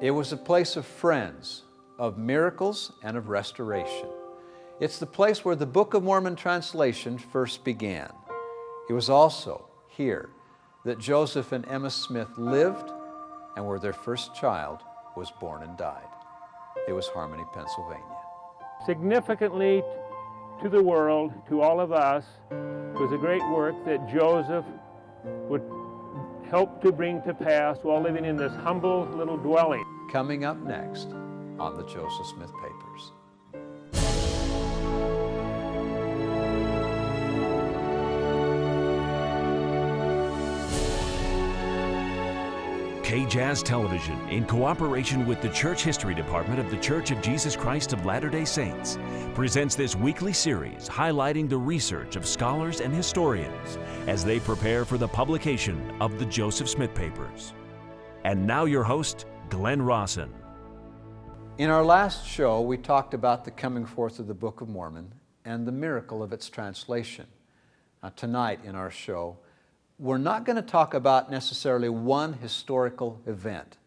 It was a place of friends, of miracles, and of restoration. It's the place where the Book of Mormon translation first began. It was also here that Joseph and Emma Smith lived and where their first child was born and died. It was Harmony, Pennsylvania. Significantly to the world, to all of us, was a great work that Joseph would help to bring to pass while living in this humble little dwelling. Coming up next on the Joseph Smith Papers. KJAZ Television, in cooperation with the Church History Department of the Church of Jesus Christ of Latter-day Saints, presents this weekly series highlighting the research of scholars and historians as they prepare for the publication of the Joseph Smith Papers. And now your host, Glenn Rawson. In our last show, we talked about the coming forth of the Book of Mormon and the miracle of its translation. Tonight in our show, we're not going to talk about necessarily one historical event,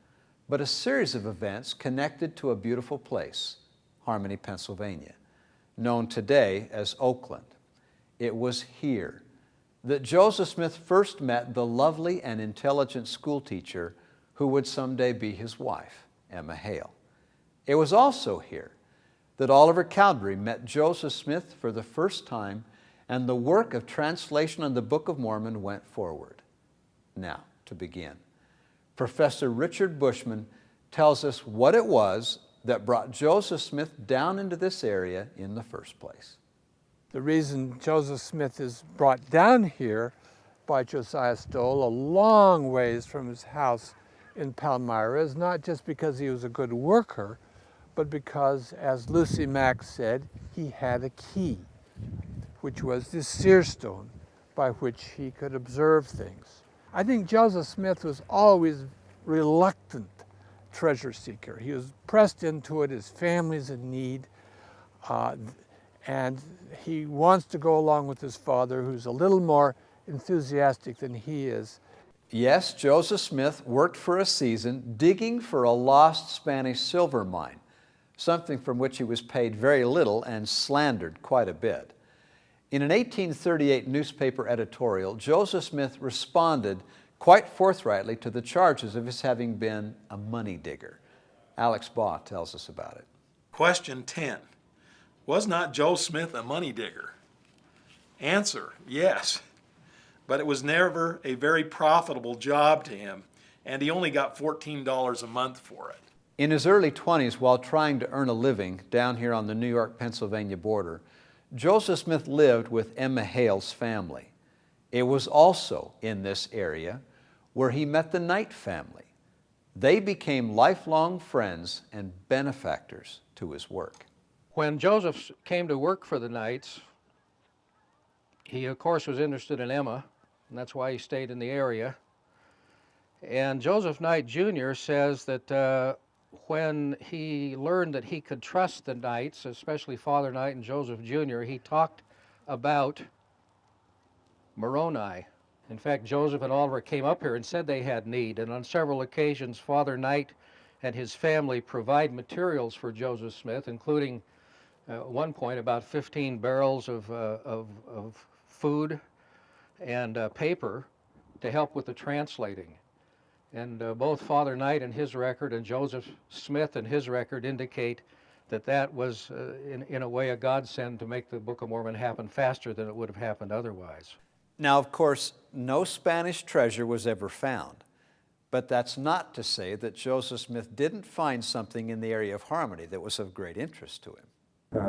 but a series of events connected to a beautiful place, Harmony, Pennsylvania, known today as Oakland. It was here that Joseph Smith first met the lovely and intelligent schoolteacher who would someday be his wife, Emma Hale. It was also here that Oliver Cowdery met Joseph Smith for the first time, and the work of translation on the Book of Mormon went forward. Now, to begin, Professor Richard Bushman tells us what it was that brought Joseph Smith down into this area in the first place. The reason Joseph Smith is brought down here by Josiah Stowell, a long ways from his house in Palmyra, is not just because he was a good worker, but because, as Lucy Mack said, he had a key, which was this seer stone by which he could observe things. I think Joseph Smith was always reluctant treasure seeker. He was pressed into it, his family's in need, and he wants to go along with his father, who's a little more enthusiastic than he is. Yes, Joseph Smith worked for a season digging for a lost Spanish silver mine, something from which he was paid very little and slandered quite a bit. In an 1838 newspaper editorial, Joseph Smith responded quite forthrightly to the charges of his having been a money digger. Alex Baugh tells us about it. Question 10. Was not Joe Smith a money digger? Answer, yes. But it was never a very profitable job to him, and he only got $14 a month for it. In his early 20s, while trying to earn a living down here on the New York-Pennsylvania border, Joseph Smith lived with Emma Hale's family. It was also in this area where he met the Knight family. They became lifelong friends and benefactors to his work. When Joseph came to work for the Knights, he of course was interested in Emma, and that's why he stayed in the area. And Joseph Knight Jr. says that when he learned that he could trust the Knights, especially Father Knight and Joseph Jr., he talked about Moroni. In fact, Joseph and Oliver came up here and said they had need, and on several occasions Father Knight and his family provide materials for Joseph Smith, including at one point about 15 barrels of food and paper to help with the translating. And both Father Knight and his record and Joseph Smith and his record indicate that that was, in a way, a godsend to make the Book of Mormon happen faster than it would have happened otherwise. Now, of course, no Spanish treasure was ever found, but that's not to say that Joseph Smith didn't find something in the area of Harmony that was of great interest to him.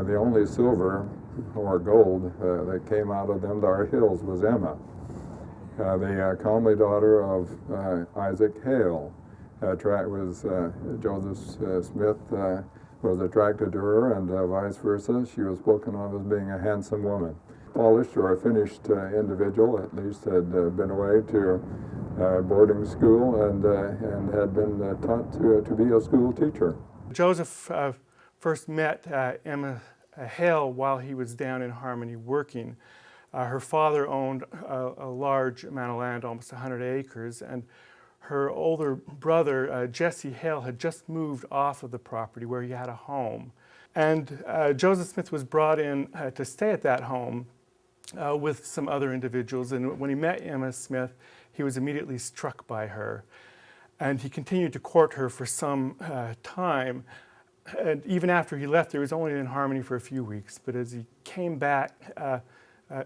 The only silver or gold that came out of them, our hills, was Emma. The comely daughter of Isaac Hale Joseph Smith was attracted to her, and vice versa. She was spoken of as being a handsome woman. Polished or a finished individual, at least, had been away to boarding school and had been taught to be a school teacher. Joseph first met Emma Hale while he was down in Harmony working. Her father owned a large amount of land, almost 100 acres, and her older brother, Jesse Hale, had just moved off of the property where he had a home. And Joseph Smith was brought in to stay at that home with some other individuals. And when he met Emma Smith, he was immediately struck by her. And he continued to court her for some time. And even after he left, he was only in Harmony for a few weeks. But as he came back,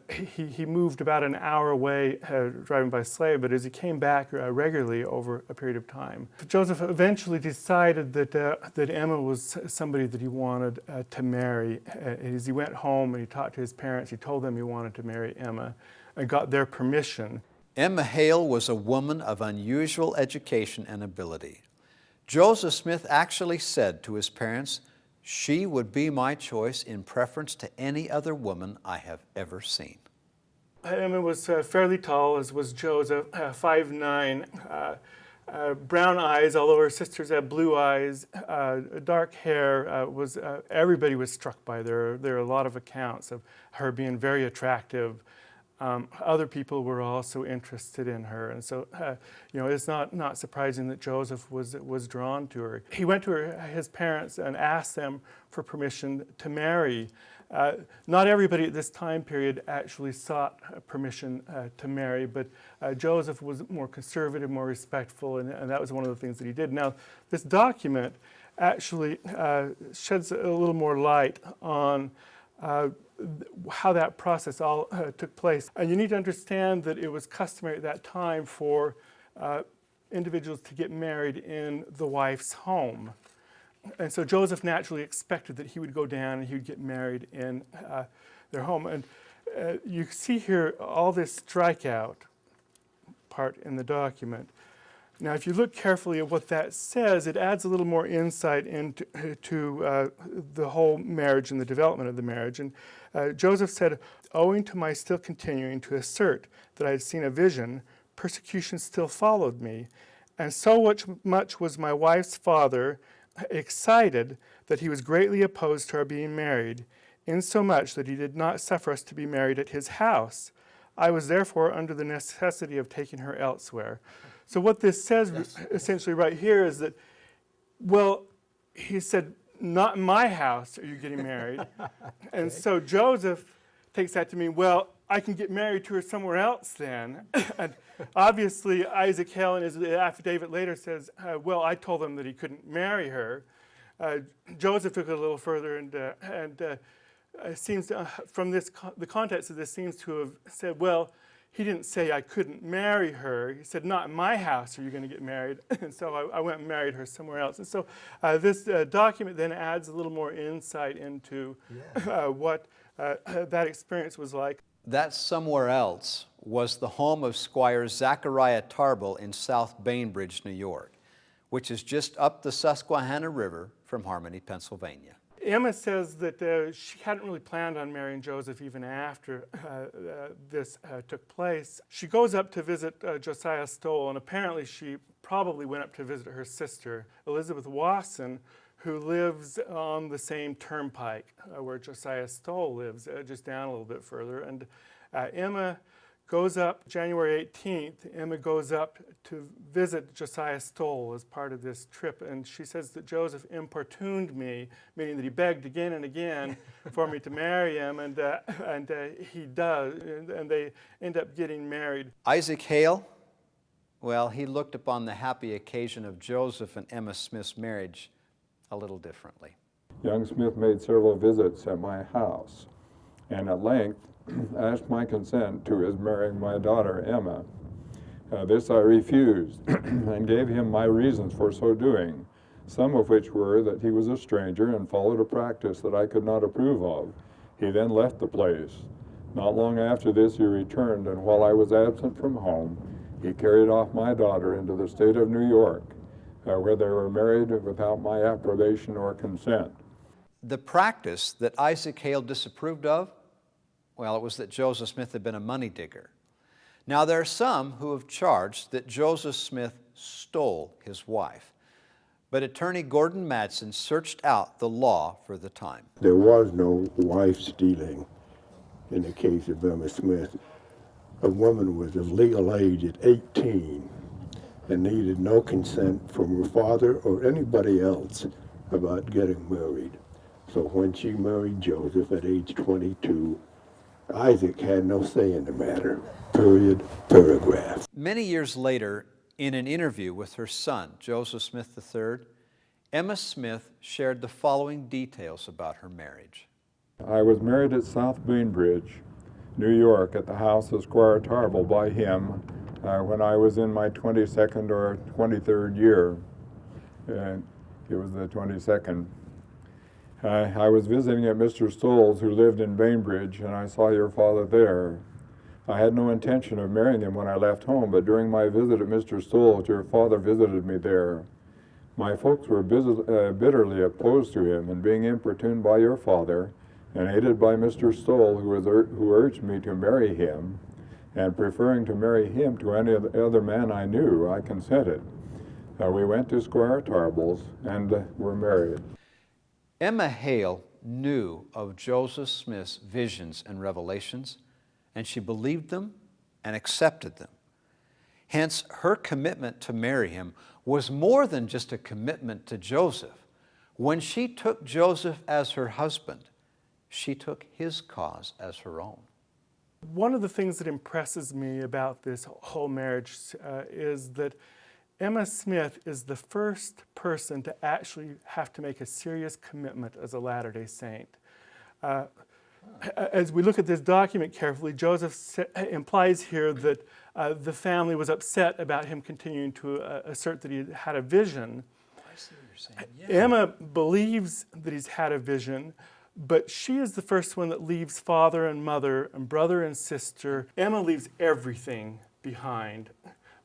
he moved about an hour away driving by sleigh, but as he came back regularly over a period of time. Joseph eventually decided that Emma was somebody that he wanted to marry. As he went home and he talked to his parents, he told them he wanted to marry Emma and got their permission. Emma Hale was a woman of unusual education and ability. Joseph Smith actually said to his parents, "She would be my choice in preference to any other woman I have ever seen." Emma was fairly tall, as was Joseph, 5'9", brown eyes, although her sisters had blue eyes, dark hair. Everybody was struck by her. There are a lot of accounts of her being very attractive. Other people were also interested in her, and so it's not surprising that Joseph was drawn to her. He went to his parents and asked them for permission to marry. Not everybody at this time period actually sought permission to marry, but Joseph was more conservative, more respectful, and that was one of the things that he did. Now, this document actually sheds a little more light on how that process all took place. And you need to understand that it was customary at that time for individuals to get married in the wife's home. And so Joseph naturally expected that he would go down and he would get married in their home. And you see here all this strikeout part in the document. Now, if you look carefully at what that says, it adds a little more insight into the whole marriage and the development of the marriage. And Joseph said, "Owing to my still continuing to assert that I had seen a vision, persecution still followed me, and so much was my wife's father excited that he was greatly opposed to our being married, insomuch that he did not suffer us to be married at his house. I was therefore under the necessity of taking her elsewhere." So what this says essentially right here is that, well, he said, "Not in my house are you getting married." And so Joseph takes that to mean, well, I can get married to her somewhere else then. And obviously Isaac Hale in his affidavit later says, well, I told him that he couldn't marry her. Joseph took it a little further and it seems from the context of this seems to have said, well, he didn't say I couldn't marry her. He said, "Not in my house are you going to get married." And so I went and married her somewhere else. And so this document then adds a little more insight into what that experience was like. That somewhere else was the home of Squire Zachariah Tarbell in South Bainbridge, New York, which is just up the Susquehanna River from Harmony, Pennsylvania. Emma says that she hadn't really planned on marrying Joseph even after this took place. She goes up to visit Josiah Stowell, and apparently she probably went up to visit her sister, Elizabeth Wasson, who lives on the same turnpike where Josiah Stowell lives, just down a little bit further. And Emma goes up, January 18th, Emma goes up to visit Josiah Stowell as part of this trip, and she says that Joseph importuned me, meaning that he begged again and again for me to marry him, and he does, and they end up getting married. Isaac Hale, well, he looked upon the happy occasion of Joseph and Emma Smith's marriage a little differently. Young Smith made several visits at my house, and at length asked my consent to his marrying my daughter, Emma. This I refused, and gave him my reasons for so doing, some of which were that he was a stranger and followed a practice that I could not approve of. He then left the place. Not long after this he returned, and while I was absent from home, he carried off my daughter into the state of New York, where they were married without my approbation or consent. The practice that Isaac Hale disapproved of, well, it was that Joseph Smith had been a money digger. Now, there are some who have charged that Joseph Smith stole his wife, but attorney Gordon Madsen searched out the law for the time. There was no wife stealing in the case of Emma Smith. A woman was of legal age at 18 and needed no consent from her father or anybody else about getting married. So when she married Joseph at age 22, Isaac had no say in the matter. Period. Paragraph. Many years later, in an interview with her son, Joseph Smith III, Emma Smith shared the following details about her marriage. I was married at South Bainbridge, New York, at the house of Squire Tarble by him when I was in my 22nd or 23rd year. It was the 22nd. I was visiting at Mr. Stoll's, who lived in Bainbridge, and I saw your father there. I had no intention of marrying him when I left home, but during my visit at Mr. Stoll's, your father visited me there. My folks were bitterly opposed to him, and being importuned by your father, and aided by Mr. Stoll, who urged me to marry him, and preferring to marry him to any other man I knew, I consented. We went to Squire Tarble's and were married. Emma Hale knew of Joseph Smith's visions and revelations, and she believed them and accepted them. Hence, her commitment to marry him was more than just a commitment to Joseph. When she took Joseph as her husband, she took his cause as her own. One of the things that impresses me about this whole marriage is that Emma Smith is the first person to actually have to make a serious commitment as a Latter-day Saint. As we look at this document carefully, Joseph implies here that the family was upset about him continuing to assert that he had a vision. I see what you're saying. Yeah. Emma believes that he's had a vision, but she is the first one that leaves father and mother and brother and sister. Emma leaves everything behind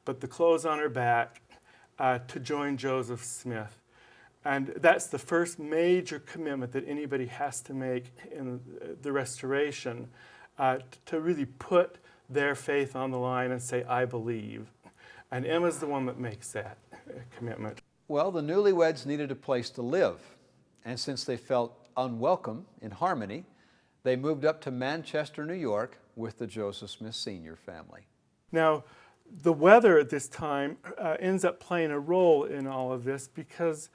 but the clothes on her back to join Joseph Smith. And that's the first major commitment that anybody has to make in the Restoration, to really put their faith on the line and say, I believe. And Emma's the one that makes that commitment. Well, the newlyweds needed a place to live, and since they felt unwelcome in Harmony, they moved up to Manchester, New York with the Joseph Smith Sr. family. Now, the weather at this time ends up playing a role in all of this because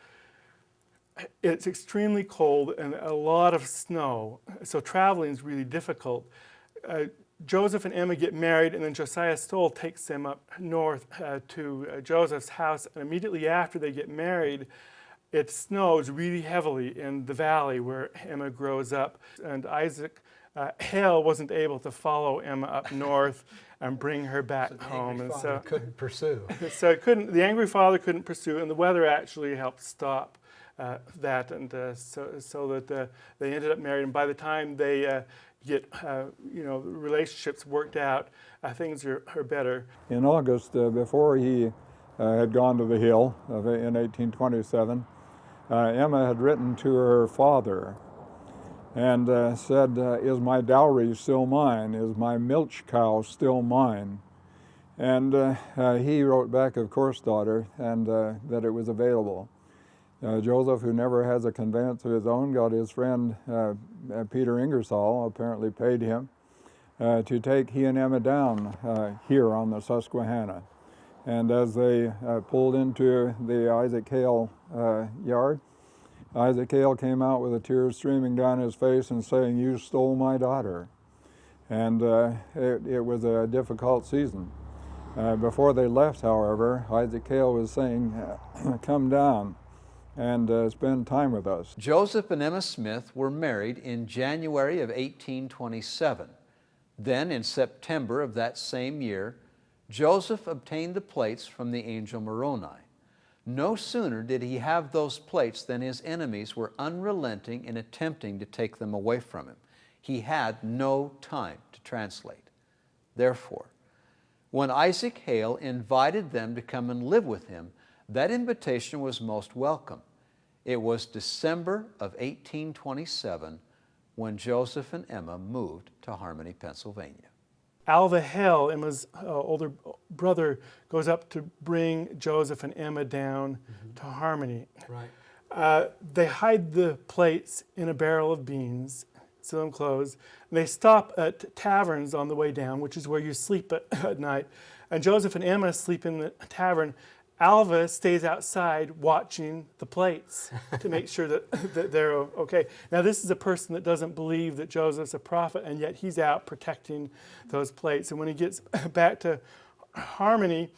it's extremely cold and a lot of snow, so traveling is really difficult. Joseph and Emma get married, and then Josiah Stoll takes them up north to Joseph's house, and immediately after they get married, it snows really heavily in the valley where Emma grows up, and Isaac Hale wasn't able to follow Emma up north and bring her back home, and so couldn't pursue. So the angry father couldn't pursue, and the weather actually helped stop that, and so that they ended up married. And by the time they get relationships worked out, things are better. In August, before he had gone to the Hill in 1827, Emma had written to her father and said, is my dowry still mine? Is my milch cow still mine? And he wrote back, of course, daughter, and that it was available. Joseph, who never has a conveyance of his own, got his friend Peter Ingersoll, apparently paid him, to take he and Emma down here on the Susquehanna. And as they pulled into the Isaac Hale yard, Isaac Hale came out with the tears streaming down his face and saying, you stole my daughter. And it was a difficult season. Before they left, however, Isaac Hale was saying, come down and spend time with us. Joseph and Emma Smith were married in January of 1827. Then, in September of that same year, Joseph obtained the plates from the angel Moroni. No sooner did he have those plates than his enemies were unrelenting in attempting to take them away from him. He had no time to translate. Therefore, when Isaac Hale invited them to come and live with him, that invitation was most welcome. It was December of 1827 when Joseph and Emma moved to Harmony, Pennsylvania. Alva Hale, Emma's older brother, goes up to bring Joseph and Emma down to Harmony. Right. They hide the plates in a barrel of beans, sew them closed. And they stop at taverns on the way down, which is where you sleep at night. And Joseph and Emma sleep in the tavern, Alva stays outside watching the plates to make sure that they're okay. Now, this is a person that doesn't believe that Joseph's a prophet, and yet he's out protecting those plates. And when he gets back to Harmony,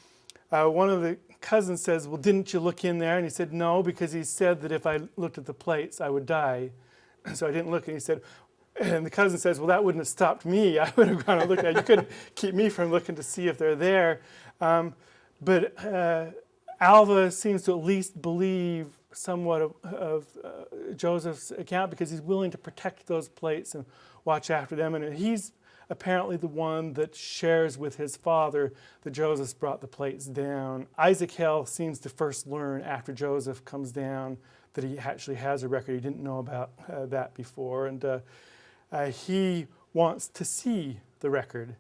one of the cousins says, well, didn't you look in there? And he said, no, because he said that if I looked at the plates, I would die. So I didn't look. And he said, and the cousin says, well, that wouldn't have stopped me. I would have gone and looked at it. You couldn't keep me from looking to see if they're there. But Alva seems to at least believe somewhat of Joseph's account, because he's willing to protect those plates and watch after them. And he's apparently the one that shares with his father that Joseph brought the plates down. Isaac Hale seems to first learn after Joseph comes down that he actually has a record. He didn't know about that before. And he wants to see the record.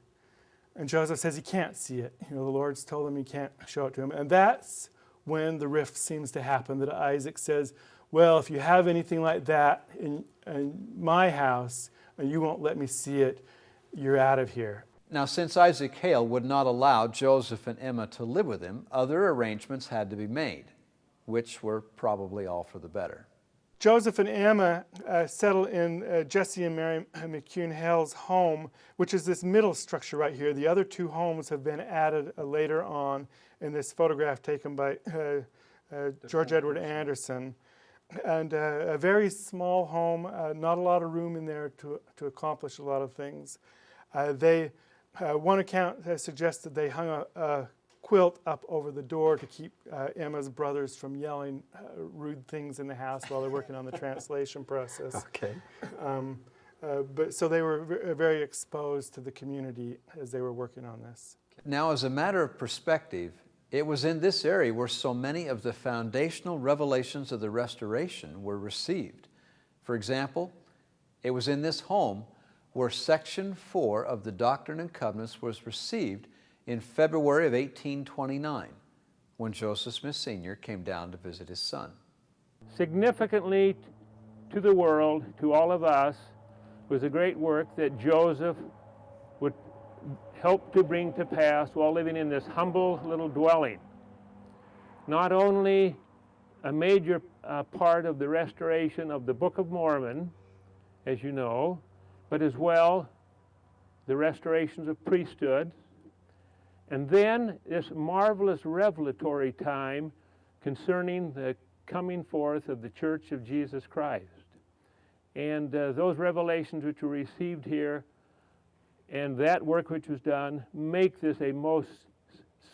And Joseph says he can't see it. The Lord's told him he can't show it to him. And that's when the rift seems to happen, that Isaac says, well, if you have anything like that in my house and you won't let me see it, you're out of here. Now, since Isaac Hale would not allow Joseph and Emma to live with him, other arrangements had to be made, which were probably all for the better. Joseph and Emma settle in Jesse and Mary McCune Hale's home, which is this middle structure right here. The other two homes have been added later on in this photograph taken by George Edward Anderson. And a very small home, not a lot of room in there to accomplish a lot of things. One account suggested they hung a quilt up over the door to keep Emma's brothers from yelling rude things in the house while they're working on the translation process. Okay. But so they were very exposed to the community as they were working on this. Now, as a matter of perspective, it was in this area where so many of the foundational revelations of the Restoration were received. For example, it was in this home where Section 4 of the Doctrine and Covenants was received in February of 1829, when Joseph Smith Sr. came down to visit his son. Significantly to the world, to all of us, was a great work that Joseph would help to bring to pass while living in this humble little dwelling. Not only a major part of the restoration of the Book of Mormon, as you know, but as well the restorations of priesthood, and then this marvelous revelatory time concerning the coming forth of the Church of Jesus Christ. And those revelations which were received here and that work which was done make this a most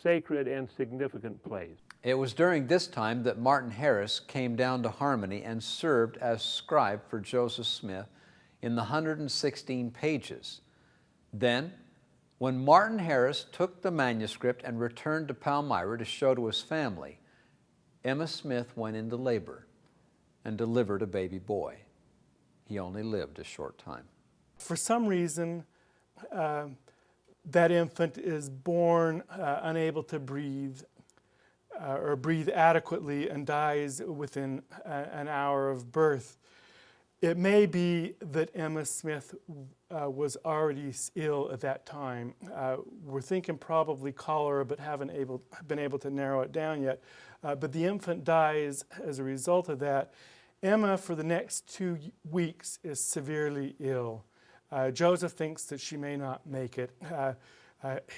sacred and significant place. It was during this time that Martin Harris came down to Harmony and served as scribe for Joseph Smith in the 116 pages. Then, when Martin Harris took the manuscript and returned to Palmyra to show to his family, Emma Smith went into labor and delivered a baby boy. He only lived a short time. For some reason, that infant is born unable to breathe or breathe adequately and dies within an hour of birth. It may be that Emma Smith was already ill at that time. We're thinking probably cholera, but haven't been able to narrow it down yet. But the infant dies as a result of that. Emma, for the next 2 weeks, is severely ill. Joseph thinks that she may not make it.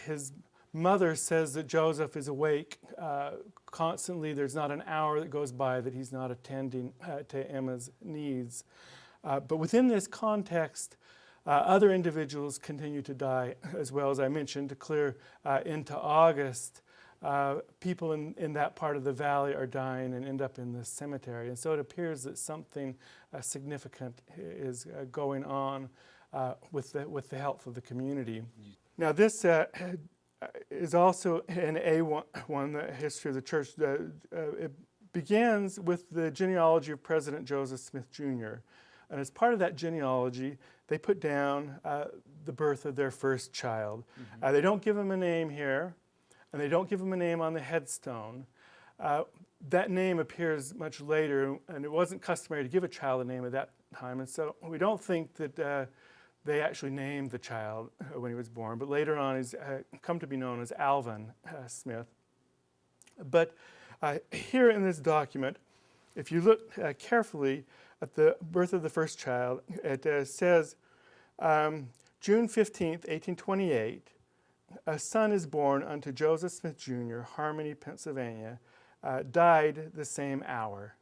His mother says that Joseph is awake constantly. There's not an hour that goes by that he's not attending to Emma's needs. But within this context, other individuals continue to die as well. As I mentioned, to clear into August, people in that part of the valley are dying and end up in the cemetery. And so it appears that something significant is going on with the health of the community. Now this is also in A1, the history of the church. It begins with the genealogy of President Joseph Smith Jr. And as part of that genealogy, they put down the birth of their first child. Mm-hmm. They don't give him a name here, and they don't give him a name on the headstone. That name appears much later, and it wasn't customary to give a child a name at that time. And so we don't think that they actually named the child when he was born, but later on he's come to be known as Alvin Smith. But Here in this document, if you look carefully at the birth of the first child, it says June 15th, 1828, a son is born unto Joseph Smith Jr., Harmony, Pennsylvania, died the same hour.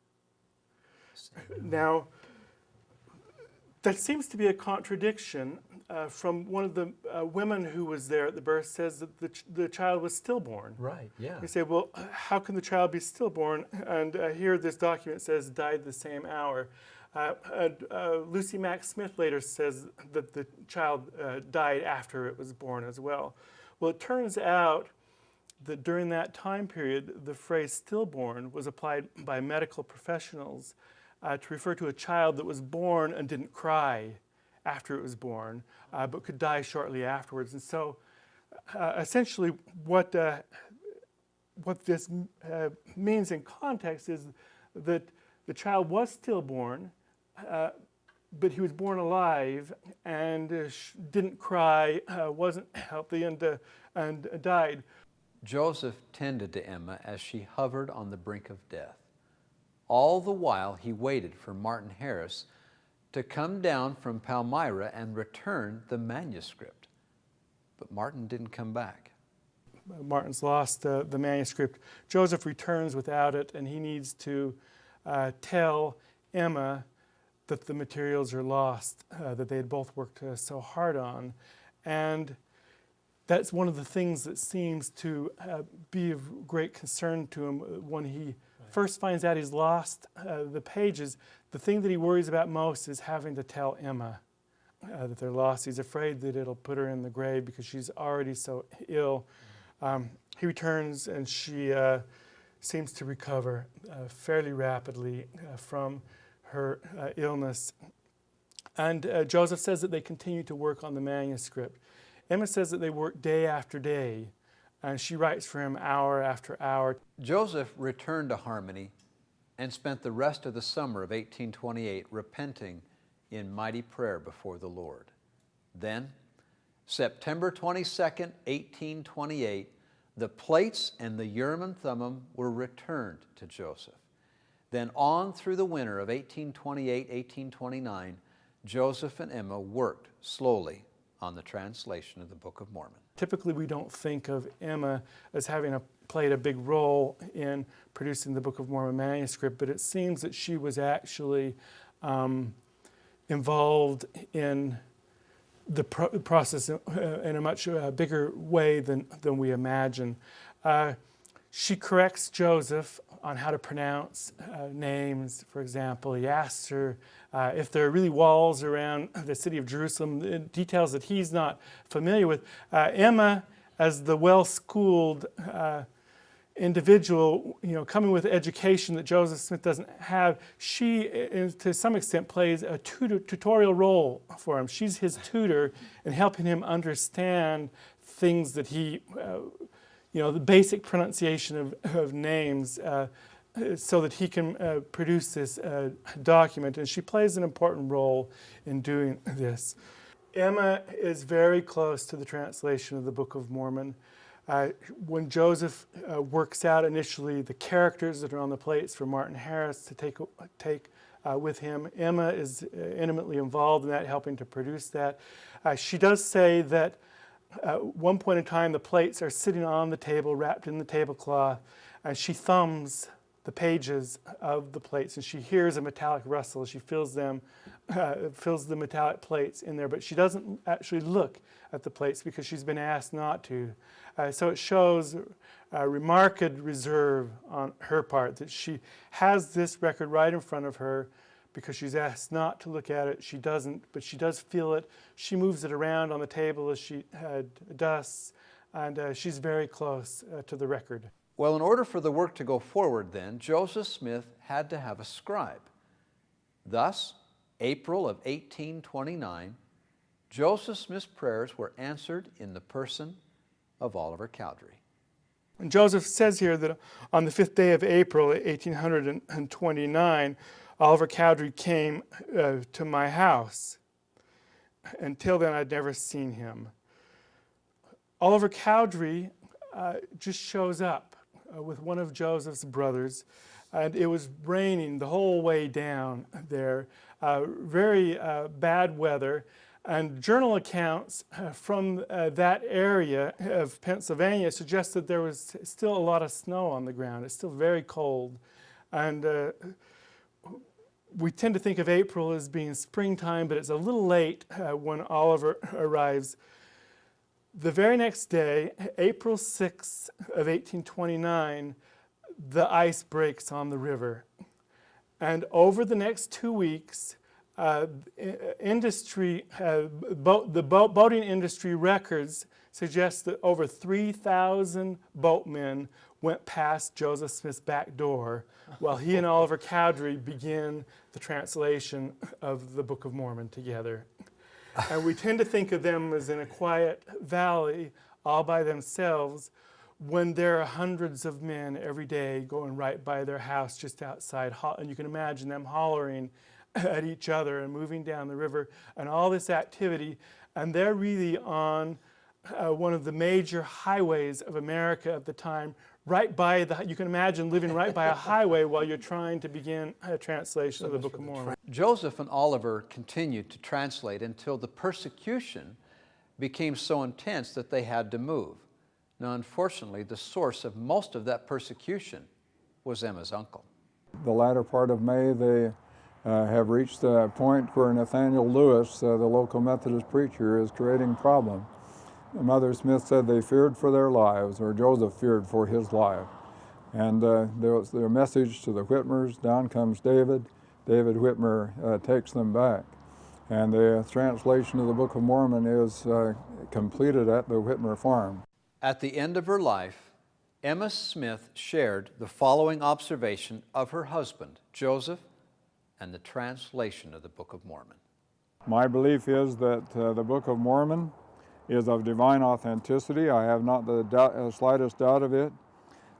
Now, that seems to be a contradiction from one of the women who was there at the birth says that the child was stillborn. Right, yeah. You say, well, how can the child be stillborn? And here this document says died the same hour. Lucy Mack Smith later says that the child died after it was born as well. Well, it turns out that during that time period, the phrase stillborn was applied by medical professionals to refer to a child that was born and didn't cry after it was born, but could die shortly afterwards. And so essentially what this means in context is that the child was stillborn, but he was born alive and didn't cry, wasn't healthy, and died. Joseph tended to Emma as she hovered on the brink of death. All the while he waited for Martin Harris to come down from Palmyra and return the manuscript. But Martin didn't come back. Martin's lost the manuscript. Joseph returns without it, and he needs to tell Emma that the materials are lost, that they had both worked so hard on. And that's one of the things that seems to be of great concern to him when he first finds out he's lost the pages. The thing that he worries about most is having to tell Emma that they're lost. He's afraid that it'll put her in the grave because she's already so ill. He returns and she seems to recover fairly rapidly from her illness. And Joseph says that they continue to work on the manuscript. Emma says that they work day after day, and she writes for him hour after hour. Joseph returned to Harmony and spent the rest of the summer of 1828 repenting in mighty prayer before the Lord. Then, September 22nd, 1828, the plates and the Urim and Thummim were returned to Joseph. Then on through the winter of 1828-1829, Joseph and Emma worked slowly on the translation of the Book of Mormon. Typically, we don't think of Emma as having played a big role in producing the Book of Mormon manuscript, but it seems that she was actually involved in the process in a much bigger way than we imagine. She corrects Joseph on how to pronounce names, for example. He asks her if there are really walls around the city of Jerusalem, details that he's not familiar with. Emma, as the well-schooled individual, coming with education that Joseph Smith doesn't have, she, to some extent, plays a tutorial role for him. She's his tutor in helping him understand things that he, the basic pronunciation of names, so that he can produce this document. And she plays an important role in doing this. Emma is very close to the translation of the Book of Mormon. When Joseph works out initially the characters that are on the plates for Martin Harris to take with him, Emma is intimately involved in that, helping to produce that. She does say that at one point in time the plates are sitting on the table, wrapped in the tablecloth, and she thumbs the pages of the plates, and she hears a metallic rustle. She fills the metallic plates in there, but she doesn't actually look at the plates because she's been asked not to. So it shows a remarked reserve on her part, that she has this record right in front of her because she's asked not to look at it. She doesn't, but she does feel it. She moves it around on the table as she dusts, and she's very close to the record. Well, in order for the work to go forward then, Joseph Smith had to have a scribe. Thus, April of 1829, Joseph Smith's prayers were answered in the person of Oliver Cowdery. And Joseph says here that on the 5th day of April, 1829, Oliver Cowdery came to my house. Until then, I'd never seen him. Oliver Cowdery just shows up with one of Joseph's brothers, and it was raining the whole way down there. Very bad weather. And journal accounts from that area of Pennsylvania suggest that there was still a lot of snow on the ground. It's still very cold. And we tend to think of April as being springtime, but it's a little late when Oliver arrives. The very next day, April 6th of 1829, the ice breaks on the river. And over the next 2 weeks, industry, boating industry records suggest that over 3,000 boatmen went past Joseph Smith's back door while he and Oliver Cowdery began the translation of the Book of Mormon together. And we tend to think of them as in a quiet valley all by themselves, when there are hundreds of men every day going right by their house just outside, and you can imagine them hollering at each other and moving down the river and all this activity. And they're really on one of the major highways of America at the time, right by you can imagine living right by a highway while you're trying to begin a translation of the Book of Mormon. Joseph and Oliver continued to translate until the persecution became so intense that they had to move. Now, unfortunately, the source of most of that persecution was Emma's uncle. The latter part of May, they have reached the point where Nathaniel Lewis, the local Methodist preacher, is creating problems. Mother Smith said they feared for their lives, or Joseph feared for his life. And there was their message to the Whitmers. Down comes David. David Whitmer takes them back. And the translation of the Book of Mormon is completed at the Whitmer farm. At the end of her life, Emma Smith shared the following observation of her husband, Joseph, and the translation of the Book of Mormon. My belief is that the Book of Mormon is of divine authenticity. I have not the slightest doubt of it.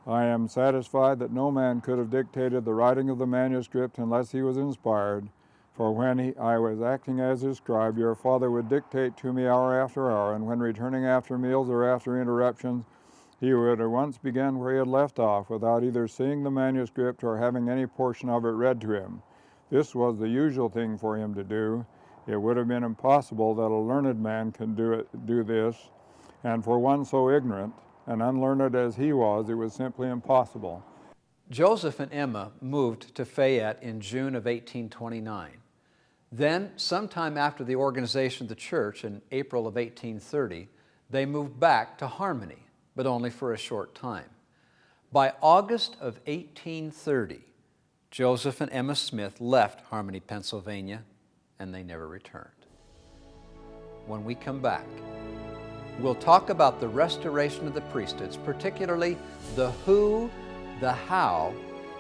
I am satisfied that no man could have dictated the writing of the manuscript unless he was inspired. For when I was acting as his scribe, your father would dictate to me hour after hour, and when returning after meals or after interruptions, he would at once begin where he had left off without either seeing the manuscript or having any portion of it read to him. This was the usual thing for him to do. It would have been impossible that a learned man could do this, and for one so ignorant and unlearned as he was, it was simply impossible. Joseph and Emma moved to Fayette in June of 1829. Then, sometime after the organization of the church in April of 1830, they moved back to Harmony, but only for a short time. By August of 1830, Joseph and Emma Smith left Harmony, Pennsylvania, and they never returned. When we come back, we'll talk about the restoration of the priesthoods, particularly the who, the how,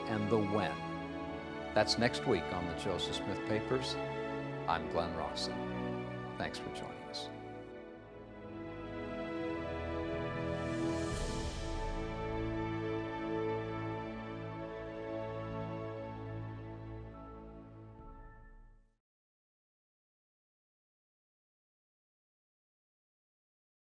and the when. That's next week on the Joseph Smith Papers. I'm Glenn Rawson. Thanks for joining us.